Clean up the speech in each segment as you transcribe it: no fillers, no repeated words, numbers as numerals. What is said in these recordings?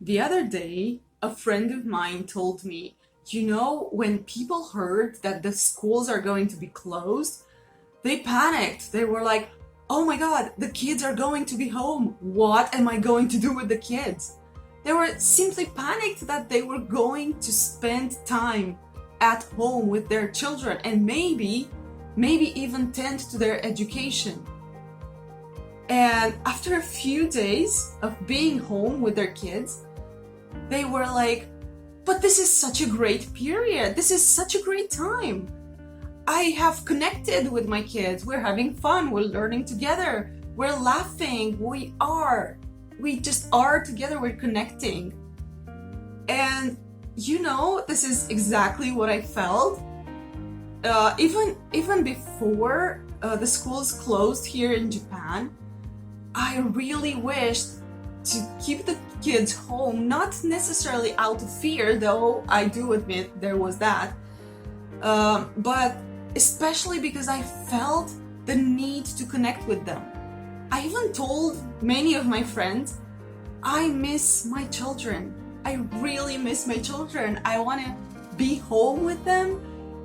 The other day, a friend of mine told me, when people heard that the schools are going to be closed, they panicked. They were like, oh my God, the kids are going to be home. What am I going to do with the kids? They were simply panicked that they were going to spend time at home with their children and maybe even tend to their education. And after a few days of being home with their kids, they were like, but this is such a great period. This is such a great time. I have connected with my kids. We're having fun. We're learning together. We're laughing. We just are together. We're connecting. And this is exactly what I felt. Even before the schools closed here in Japan, I really wished to keep the kids home, not necessarily out of fear, though I do admit there was that, but especially because I felt the need to connect with them. I even told many of my friends, I miss my children. I really miss my children. I want to be home with them,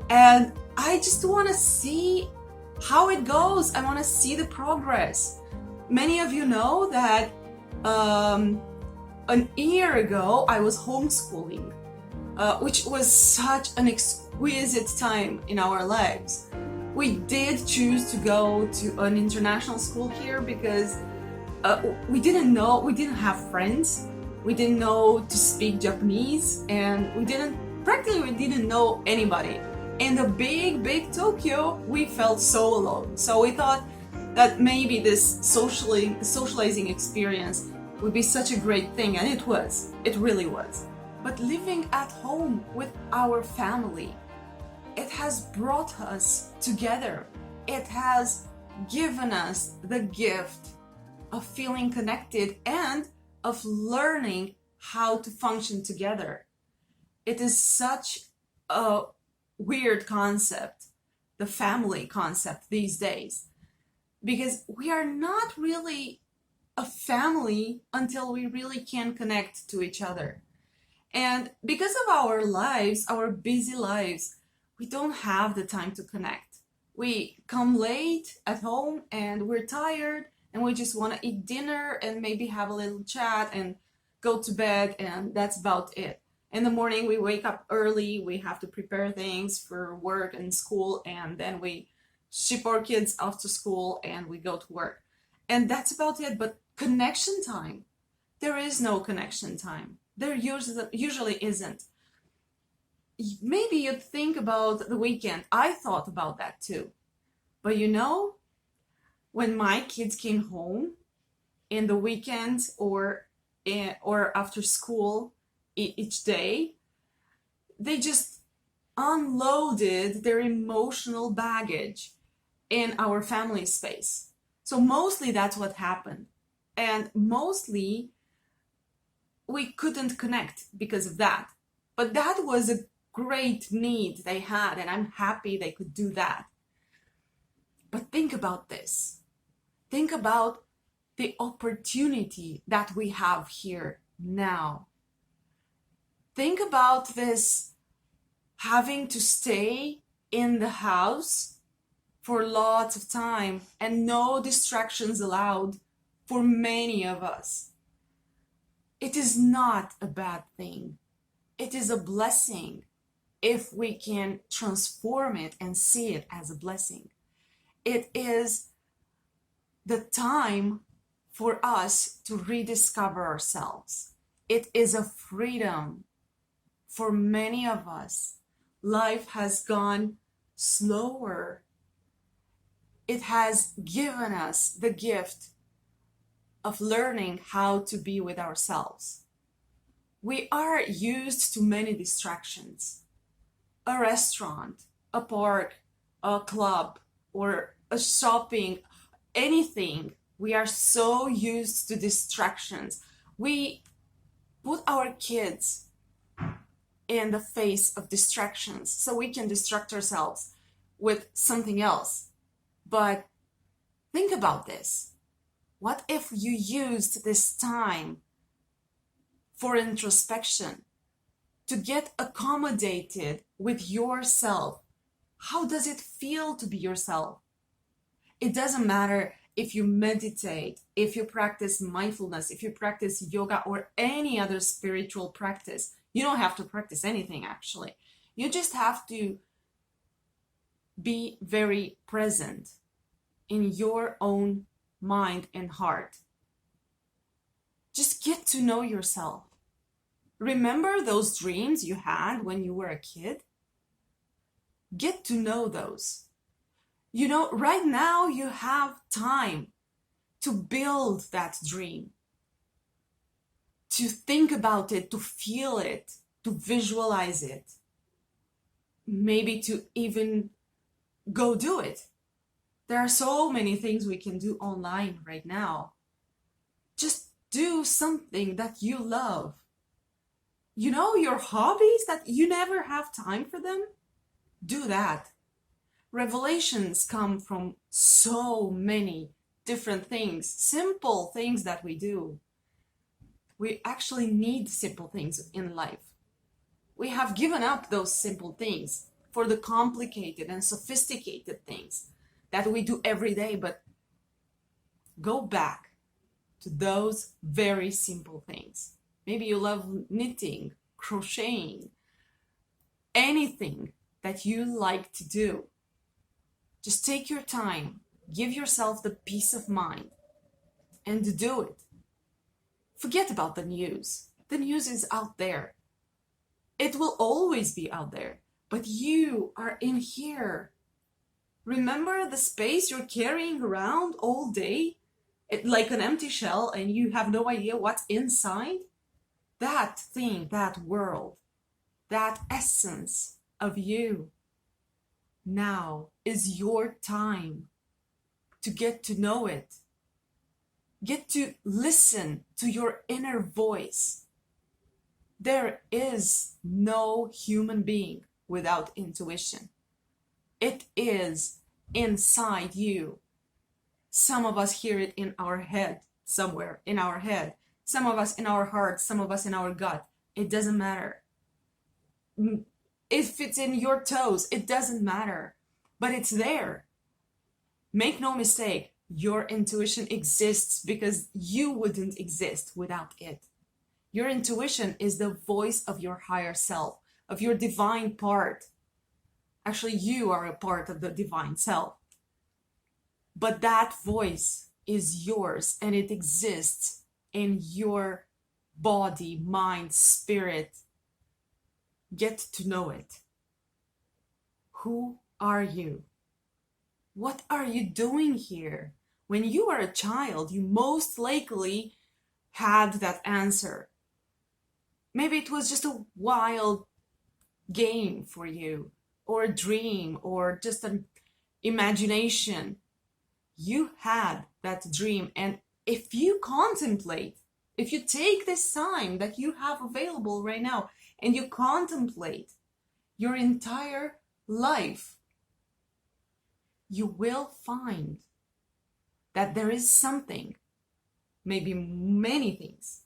and I just want to see how it goes. I want to see the progress. Many of you know that an year ago I was homeschooling, which was such an exquisite time in our lives. We did choose to go to an international school here because we didn't have friends, we didn't know to speak Japanese, and we didn't know anybody. In the big Tokyo, we felt so alone. So we thought that maybe this socializing experience would be such a great thing, and it really was. But living at home with our family, it has brought us together. It has given us the gift of feeling connected and of learning how to function together. It is such a weird concept, the family concept these days, because we are not really a family until we really can connect to each other. And because of our lives, our busy lives, we don't have the time to connect. We come late at home and we're tired and we just want to eat dinner and maybe have a little chat and go to bed, and that's about it. In the morning, we wake up early, we have to prepare things for work and school, and then we ship our kids off to school and we go to work. And that's about it. But connection time, there is no connection time. There usually isn't. Maybe you'd think about the weekend. I thought about that too. But when my kids came home in the weekends or after school each day, they just unloaded their emotional baggage in our family space. So mostly that's what happened. And mostly we couldn't connect because of that. But that was a great need they had, and I'm happy they could do that. But think about this. Think about the opportunity that we have here now. Think about this having to stay in the house for lots of time and no distractions allowed for many of us. It is not a bad thing. It is a blessing if we can transform it and see it as a blessing. It is the time for us to rediscover ourselves. It is a freedom for many of us. Life has gone slower. It has given us the gift of learning how to be with ourselves. We are used to many distractions. A restaurant, a park, a club, or a shopping, anything. We are so used to distractions. We put our kids in the face of distractions so we can distract ourselves with something else. But think about this. What if you used this time for introspection, to get accommodated with yourself. How does it feel to be yourself? It doesn't matter if you meditate, if you practice mindfulness, if you practice yoga or any other spiritual practice. You don't have to practice anything, actually. You just have to be very present in your own mind and heart. Just get to know yourself. Remember those dreams you had when you were a kid? Get to know those. You know, right now you have time to build that dream, to think about it, to feel it, to visualize it, maybe to even go do it. There are so many things we can do online right now. Just do something that you love. You know, your hobbies that you never have time for them? Do that. Revelations come from so many different things, simple things that we do. We actually need simple things in life. We have given up those simple things for the complicated and sophisticated things that we do every day, but go back to those very simple things. Maybe you love knitting, crocheting, anything that you like to do. Just take your time, give yourself the peace of mind, and do it. Forget about the news. The news is out there. It will always be out there, but you are in here. Remember the space you're carrying around all day? Like an empty shell, and you have no idea what's inside? That thing, that world, that essence of you, now is your time to get to know it. Get to listen to your inner voice. There is no human being without intuition. It is inside you. Some of us hear it in our head, somewhere in our head. Some of us in our heart, some of us in our gut. It doesn't matter. If it's in your toes, it doesn't matter. But it's there. Make no mistake, your intuition exists because you wouldn't exist without it. Your intuition is the voice of your higher self, of your divine part. Actually, you are a part of the divine self. But that voice is yours, and it exists in your body, mind, spirit. Get to know it. Who are you? What are you doing here? When you were a child, you most likely had that answer. Maybe it was just a wild game for you, or a dream, or just an imagination. You had that dream, and if you contemplate, if you take this time that you have available right now and you contemplate your entire life, you will find that there is something, maybe many things,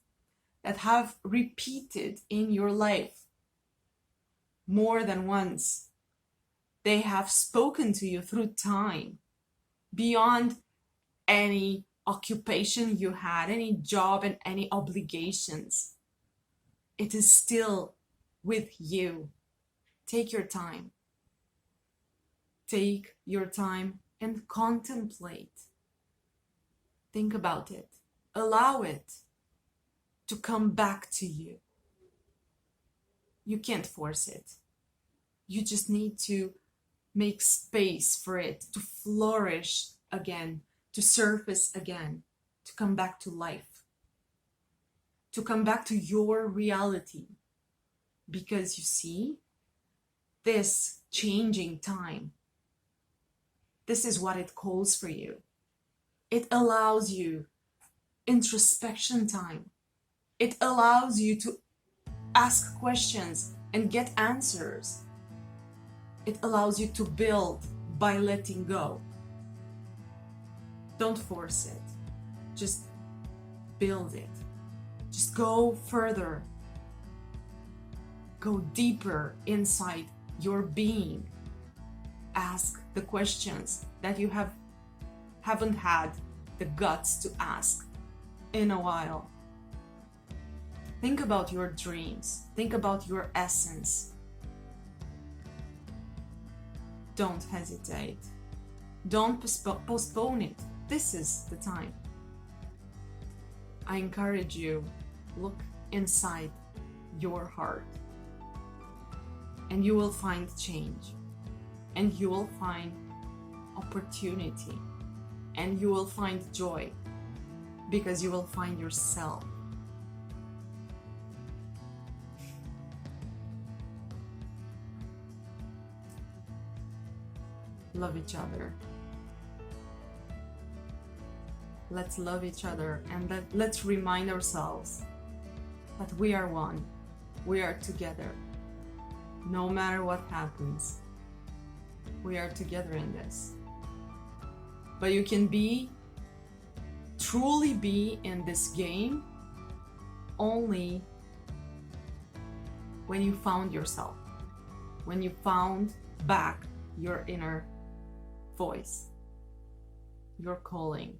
that have repeated in your life more than once. They have spoken to you through time, beyond any occupation you had, any job and any obligations. It is still with you. Take your time. Take your time and contemplate. Think about it. Allow it to come back to you. You can't force it. You just need to make space for it to flourish again, to surface again, to come back to life, to come back to your reality. Because you see, this changing time, this is what it calls for you. It allows you introspection time. It allows you to ask questions and get answers. It allows you to build by letting go. Don't force it. Just build it. Just go further. Go deeper inside your being. Ask the questions that you haven't had the guts to ask in a while. Think about your dreams. Think about your essence. Don't hesitate. Don't postpone it. This is the time. I encourage you, look inside your heart, and you will find change, and you will find opportunity, and you will find joy, because you will find yourself. Love each other. Let's love each other, and let's remind ourselves that we are one. We are together. No matter what happens, we are together in this. But you can truly be in this game only when you found yourself, when you found back your inner voice, your calling.